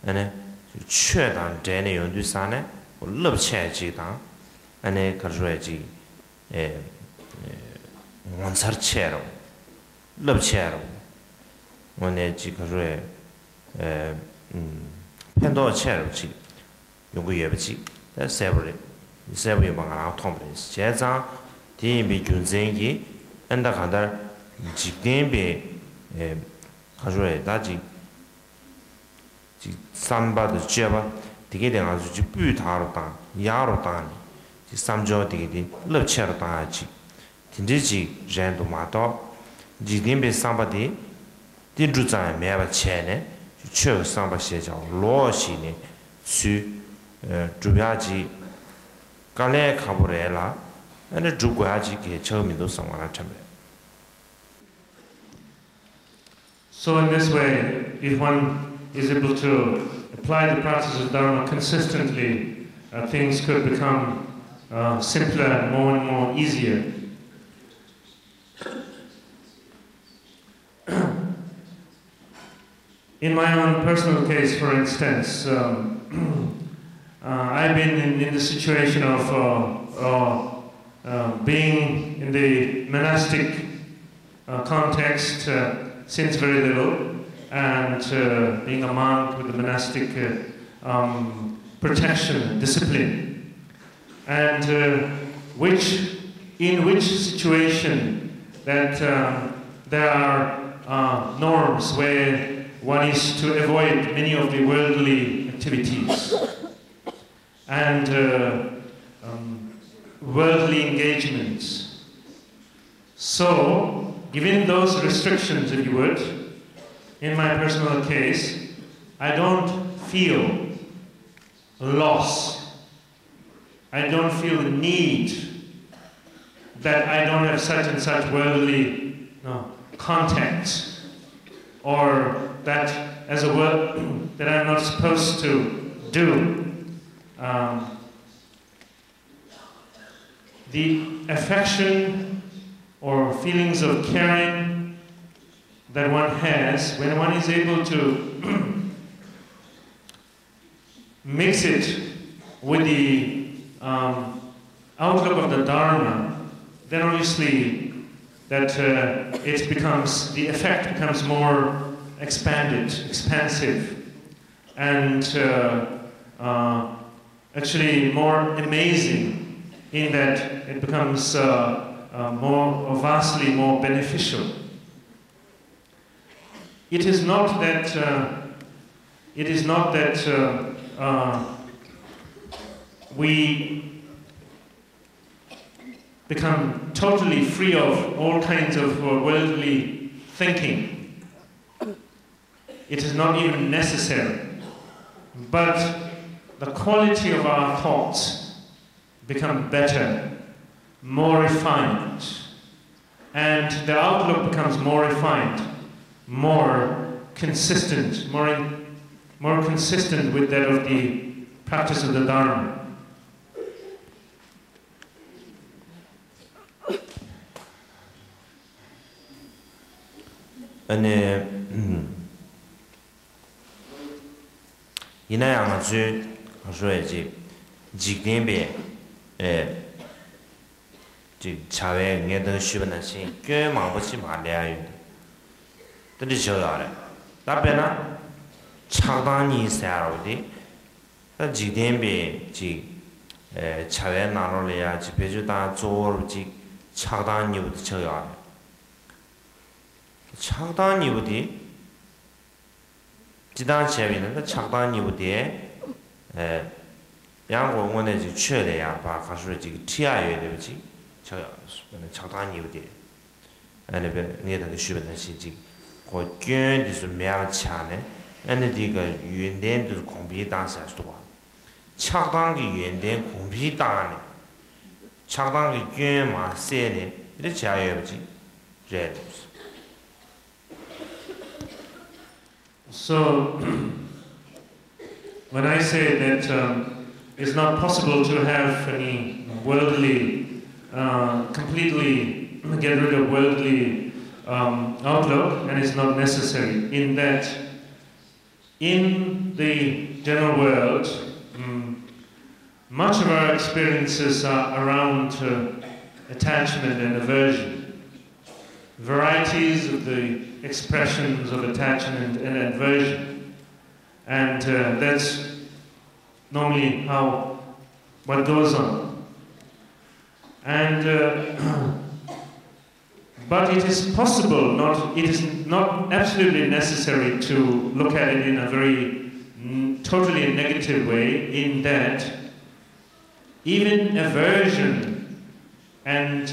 ane chue dan dene yon du sane lup che ji dan ane karjue ji wansar che ro lup che ro ane ji karjue pendo che ro ji yongu yebe ji da sebre sebre ba ga tombre che zang di bi jun zen gi anda khanda ji den be karjue da ji 삼바 더 제바 되게 돼가지고 지 뿌타로 다 야로 다니 지 삼조 되게 럽체로 다지 진짜지 렌도 마도 지딘베 삼바디 딘주자에 매바 체네 최 삼바 시자 로시네 수 주야지 갈래 가보래라 근데 주고야지 게 처음이도 상관을 참배. So in this way, if one is able to apply the practice of Dharma consistently, things could become simpler, more and more easier. In my own personal case, for instance, I've been in the situation of being in the monastic context since very little, and being a monk with the monastic protection, discipline, and in which situation that there are norms where one is to avoid many of the worldly activities and worldly engagements. So, given those restrictions, if you would, in my personal case, I don't feel loss. I don't feel the need that I don't have such and such worldly contacts, or that as a work that I'm not supposed to do. The affection or feelings of caring that one has, when one is able to mix it with the outlook of the Dharma, then obviously that the effect becomes more expanded, expansive, and actually more amazing, in that it becomes vastly more beneficial. It is not that we become totally free of all kinds of worldly thinking. It is not even necessary. But the quality of our thoughts become better, more refined, and the outlook becomes more refined, more consistent, more consistent with that of the practice of the Dharma. ane inaya nga zu shuwe ji jikdenbe ji chawe nge de shuwe na xin gyo ma bu chi ma lia yu de de xiao ya le da be na chagdang ni sa ro de da jikdenbe ji chawe na ro le ya ji be ju da zo ro ji chagdang ni bu de xiao ya le chagdang ni bu de 지단 제비는 작단 이후에 양고 원에 지 최대야 봐 가서 지 티아에 되지 저 작단 이후에 아니 내가 쉬는 시지 고 견디서 매차네 아니 디가 유엔된도 공비 당사도 봐 작단기 유엔된 공비 당네 작단기 견마 세네 이렇게 자여지 제 So, when I say that it's not possible to have any worldly, completely get rid of worldly outlook, and it's not necessary, in that in the general world, much of our experiences are around attachment and aversion. Varieties of the expressions of attachment and aversion. And that's normally what goes on. And but it is possible, it is not absolutely necessary to look at it in a very totally negative way, in that even aversion and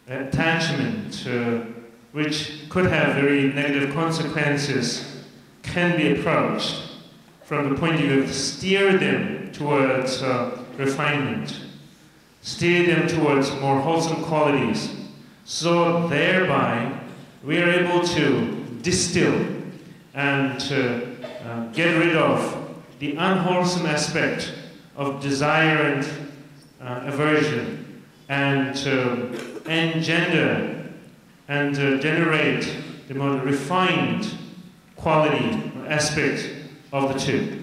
attachment, which could have very negative consequences, can be approached from the point of view of steer them towards refinement, steer them towards more wholesome qualities. So thereby, we are able to distill and get rid of the unwholesome aspect of desire and aversion, and engender and generate the more refined quality or aspect of the two.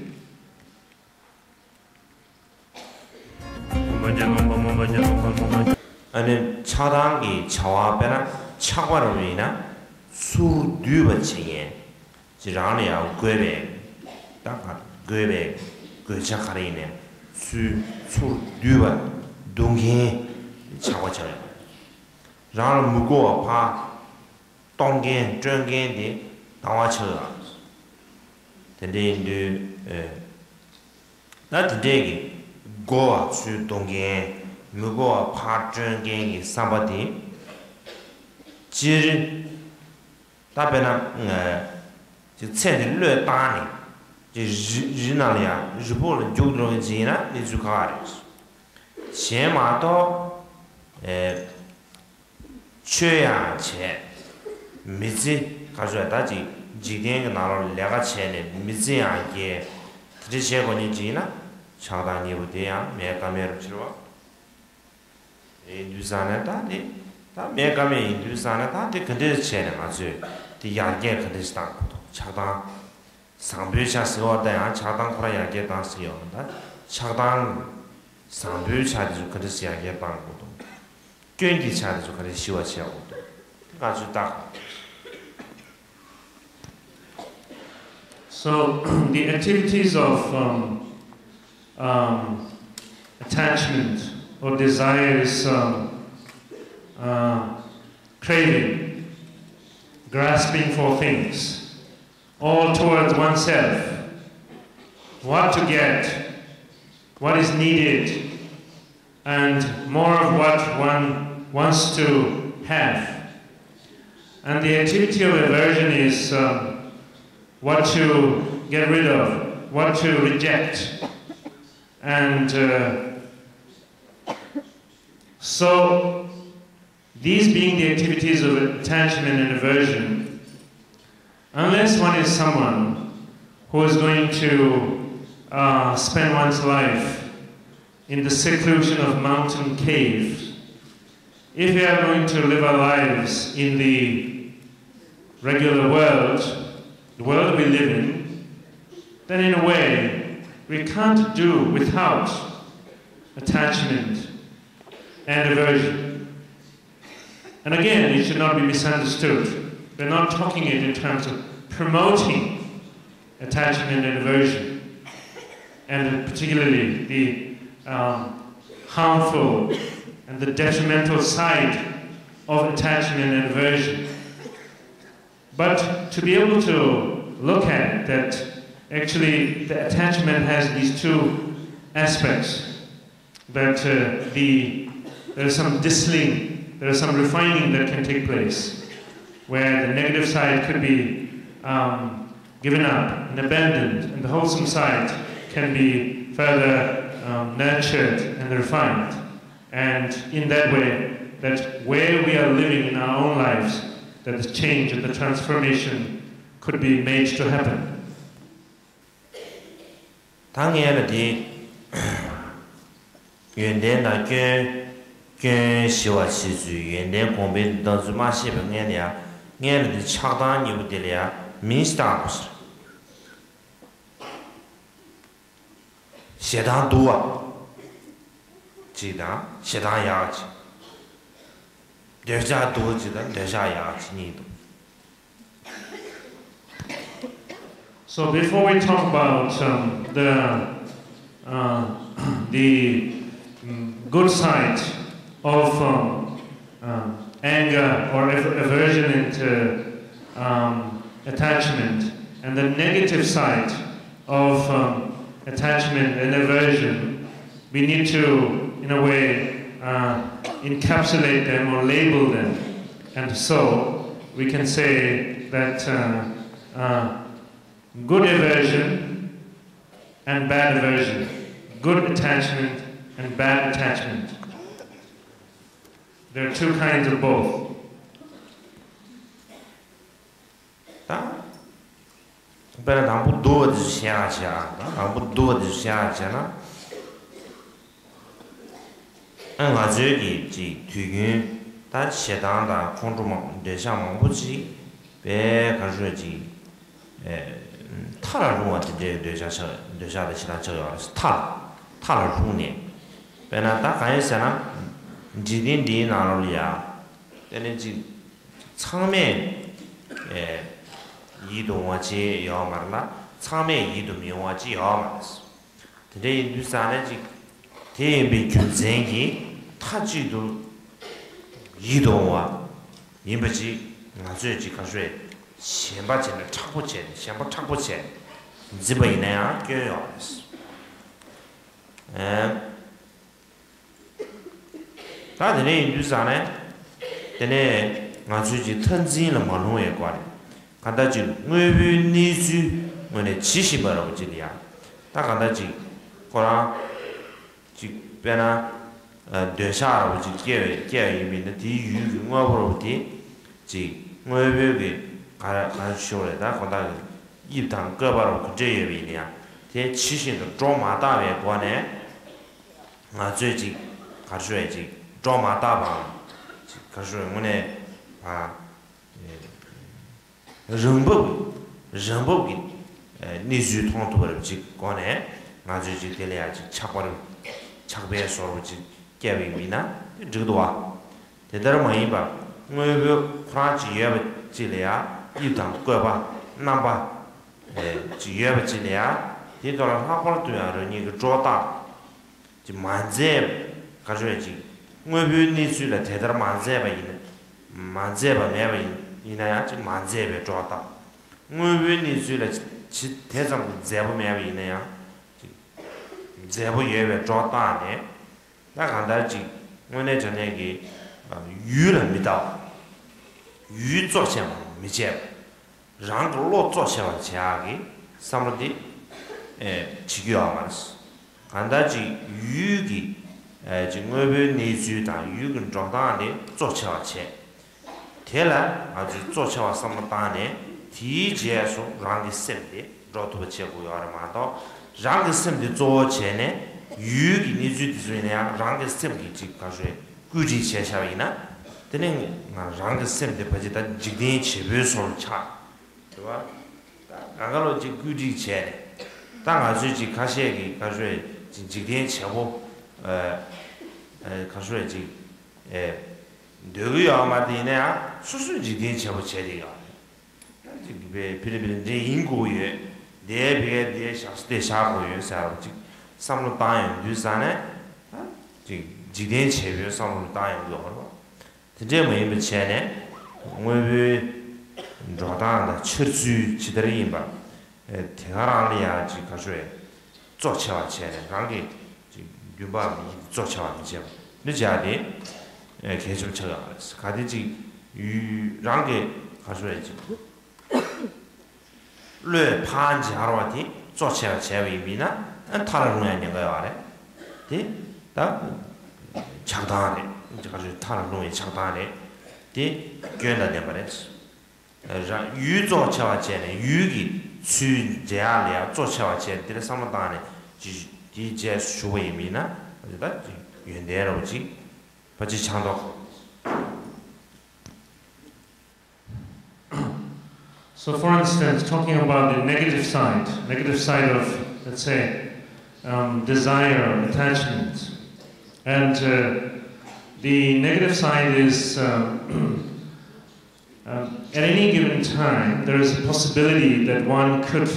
아니 차당이 차와베나 차과로이나 수류버치에 지라니야 괴베 딱아 괴베 괴자카리네 수류버 동게 차과처럼 라는 무고 파 동게 정게디 나와쳐 근데 나한테 고아 수 동게 무고 파 정게 사바디 지 답변아 지 체를 따니 지 지나리아 지볼 조드로 지나 이주카리스 셴마도 최야체 미지 가져다지 지den가 나로 내가 체네 미지야게 드리셰고니 지나 차단이 부대야 메가메르 치러와 인두산에다니 다 메가메 인두산에다니 근데 체네 아주 디야게 근데 스타고도 차단 상부샤스와다 차단 코라야게 다스요다 차단 상부샤지 근데 시야게 방고도 괜히 차지 근데 시와치하고도 아주 딱. So the activities of attachment or desire is craving, grasping for things, all towards oneself, what to get, what is needed, and more of what one wants to have. And the activity of aversion is what to get rid of, what to reject. And so these being the activities of attachment and aversion, unless one is someone who is going to spend one's life in the seclusion of mountain caves, if we are going to live our lives in the regular world, the world we live in, then in a way we can't do without attachment and aversion. And again, it should not be misunderstood. We're not talking it in terms of promoting attachment and aversion, and particularly the harmful and the detrimental side of attachment and aversion. But to be able to look at it, that actually the attachment has these two aspects, that there is some distilling, there is some refining that can take place, where the negative side could be given up and abandoned, and the wholesome side can be further nurtured and refined. And in that way, that where we are living in our own lives, that the change and the transformation could be made to happen. 당연히 연대나 그 시와치주 연대 공부 단수 마시병이야. 얘는 차단이 되려 민스타스. Shedan dua. Jidan, Shedan yaji. Deja dua jidan, deja yaji nido. So before we talk about the good side of anger or aversion into attachment, and the negative side of attachment and aversion, we need to, in a way, encapsulate them or label them. And so we can say that good aversion and bad aversion, good attachment and bad attachment. There are two kinds of both. But I'm do the Shia, I'm do the Shia, and I do to you that Shedan, that control the Shaman Buji, Bear Kajuji, Tala, the Shah, Tala Runi. Benata Kaisana, Jidin Din Arolia, then it's Tame. 이동하지 여말라 참에 이동이 와지 여말스 근데 뉴스안에 대비 규정이 타지도 이동와 임버지 나중에 가서 신바진을 찾고체 신바 찾고체 집에이나야 교요스 다들 뉴스안에 되네 나중에 턴진을 말로에 관해 간다지 의비 니주 뭐네 지시바라고 지리야 다 간다지 거라 지 배나 되샤라고 지 깨이미는 뒤유 응어버로디 지 의비게 가르쇼래다 건다 입당 거바로 그제예비냐 대 지신의 조마다에 관해最近 가르쇼야지 조마다바 가르쇼 뭐네 Rumbogi, Nizu Tontoberji, Gone, Majuji Deliaji, Chapar, Chakbe Sorji, Gavin Mina, Judua. The Dharmaiba, Mubu, Frachi Gilia, Yutan, Goba, Namba, Gilia, Titor Happer to a Nig Jota, the Manzeb, Kajuji, Mubu Nizu, the Tether Manzeba in Manzeba never 이나야 좀 만제베 좋았다. 무변이 줄에 대장 제보매비 이나야. 제보 예외 좋았다네. 나 간다지. 오늘 저녁에 유럽니다. 유조상 미제. 랑글로 조상 자기 삼르디 지교하면서 간다지 유기 지금 무변이 줄다 유근 좋다네 조차체. Tela, 아주 쫓아와 삼단에 뒤제에서 랑이 셈데 로토버 제고 여러마도 랑이 셈데 조체네 유기 니주디즈네야 랑이 셈기 집가서 꾸지 제샤이나 되는 랑이 셈데 바지다 지딘 제베솔 차对吧 아가로 지 꾸지 제 당아주지 가시에기 가서 지딘 제고 가서 지 너희야 말이냐 수수지딘 제보 제리가 지금 필리핀 인구에 대비에 대해 샤스테 샤고에 사람지 삼로 땅에 뉴스안에 지딘 제비에 삼로 땅에 그거 이제 뭐 이제 전에 우리 조단다 철수 지들이 봐 대가랑이야 지 가서에 조치와 전에 강기 유바 조치와 이제 늦자디 계속 쳐가면서 가디지 유랑게 가서야지 뢰 판지 하러 왔디 조치가 제위미나 타는 거야 거야 아래 다 장단에 이제 가서 타는 놈이 장단에 디 견다냐 말했어 유조치와 제네 유기 수제알이야 조치와 제들의 상담단에 디제 수위미나 어디다 연대로지 So for instance, talking about the negative side of, let's say, desire, attachment. And the negative side is at any given time, there is a possibility that one could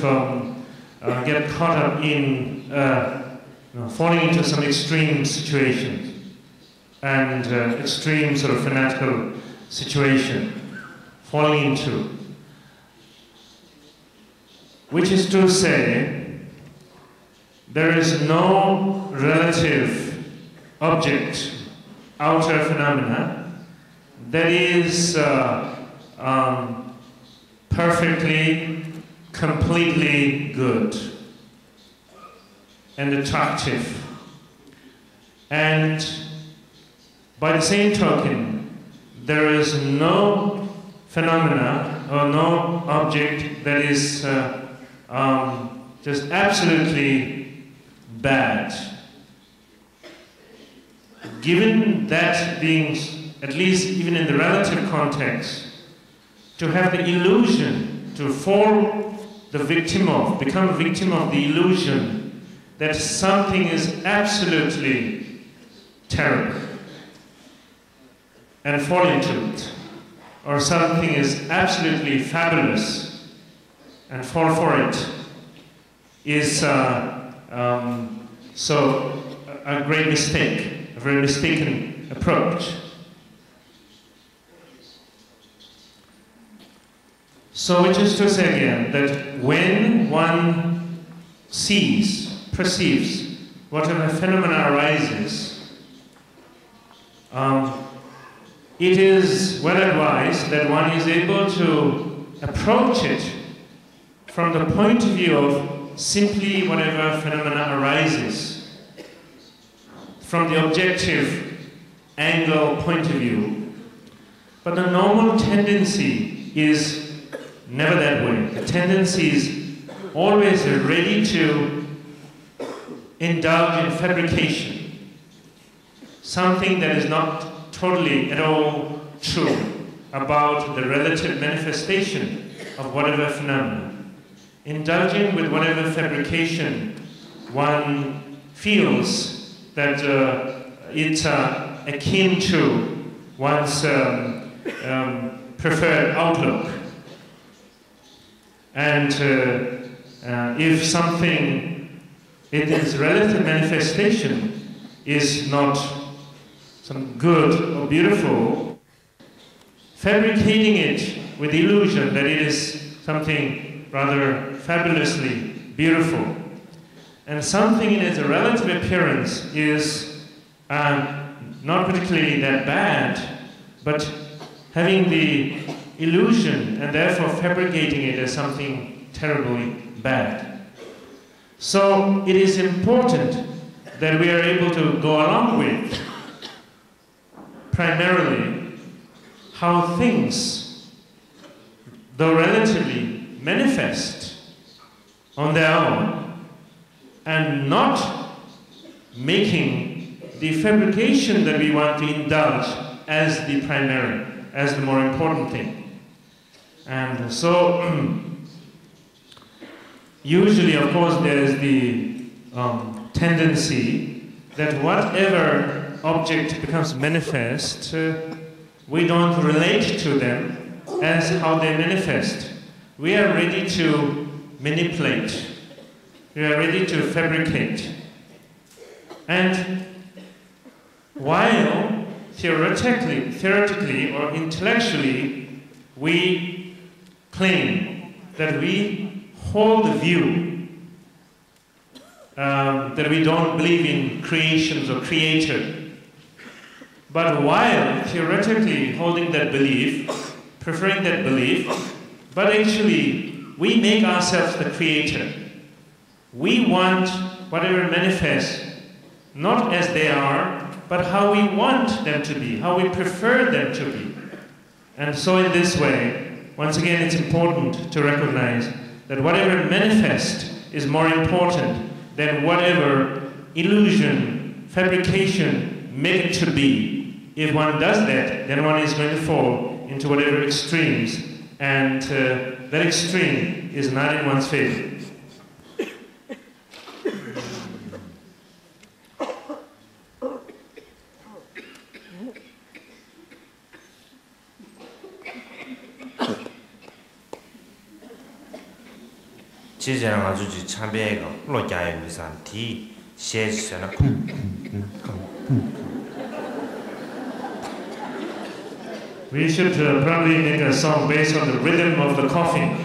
get caught up in falling into some extreme situations and extreme sort of fanatical situation, falling into. Which is to say, there is no relative object, outer phenomena, that is perfectly, completely good and attractive. And by the same token, there is no phenomena or no object that is just absolutely bad. Given that being, at least even in the relative context, to have the illusion, to fall the victim of, become a victim of the illusion that something is absolutely terrible and fall into it, or something is absolutely fabulous and fall for it, is so a great mistake, a very mistaken approach. So which is to say again, that when one perceives whatever phenomena arises, it is well advised that one is able to approach it from the point of view of simply whatever phenomena arises, from the objective angle point of view. But the normal tendency is never that way. The tendency is always ready to indulge in fabrication, something that is not totally at all true about the relative manifestation of whatever phenomenon. Indulging with whatever fabrication one feels that it's akin to one's preferred outlook. And if something in its relative manifestation is not some good or beautiful, fabricating it with the illusion that it is something rather fabulously beautiful, and something in its relative appearance is not particularly that bad, but having the illusion and therefore fabricating it as something terribly bad. So it is important that we are able to go along with primarily how things, though relatively, manifest on their own, and not making the fabrication that we want to indulge as the primary, as the more important thing. And so, usually, of course, there is the tendency that whatever object becomes manifest, we don't relate to them as how they manifest. We are ready to manipulate. We are ready to fabricate. And while theoretically or intellectually, we claim that we hold the view that we don't believe in creations or creator. But while theoretically holding that belief, preferring that belief, but actually we make ourselves the creator. We want whatever manifests, not as they are, but how we want them to be, how we prefer them to be. And so in this way, once again, it's important to recognize that whatever manifests is more important than whatever illusion, fabrication make it to be. If one does that, then one is going to fall into whatever extremes, and that extreme is not in one's favor. 제자랑 아주 참배가 로자의 미산 뒤 시에서는 We should probably make a song based on the rhythm of the coughing.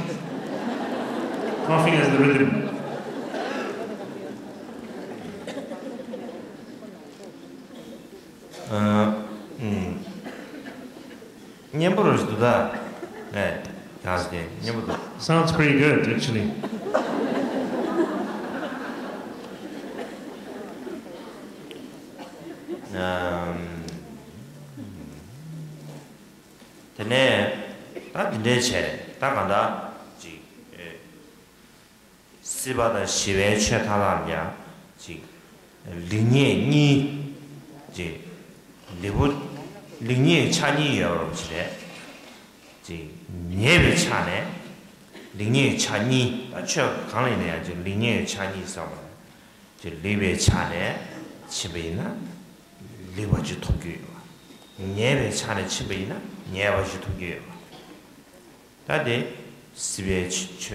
Coughing as the rhythm. Sounds pretty good, actually. Tene, ta dinde che, ta kanda ji siba da shiwe che tala nya ji linye ni ji libu linye chani yo chire ji nyebe chane linye chani ta che kang ne ya ji linye chani sa ba ji libe chane chibe na liba ji tokyu nyebe chane chibe na 年我是同学，他的4月去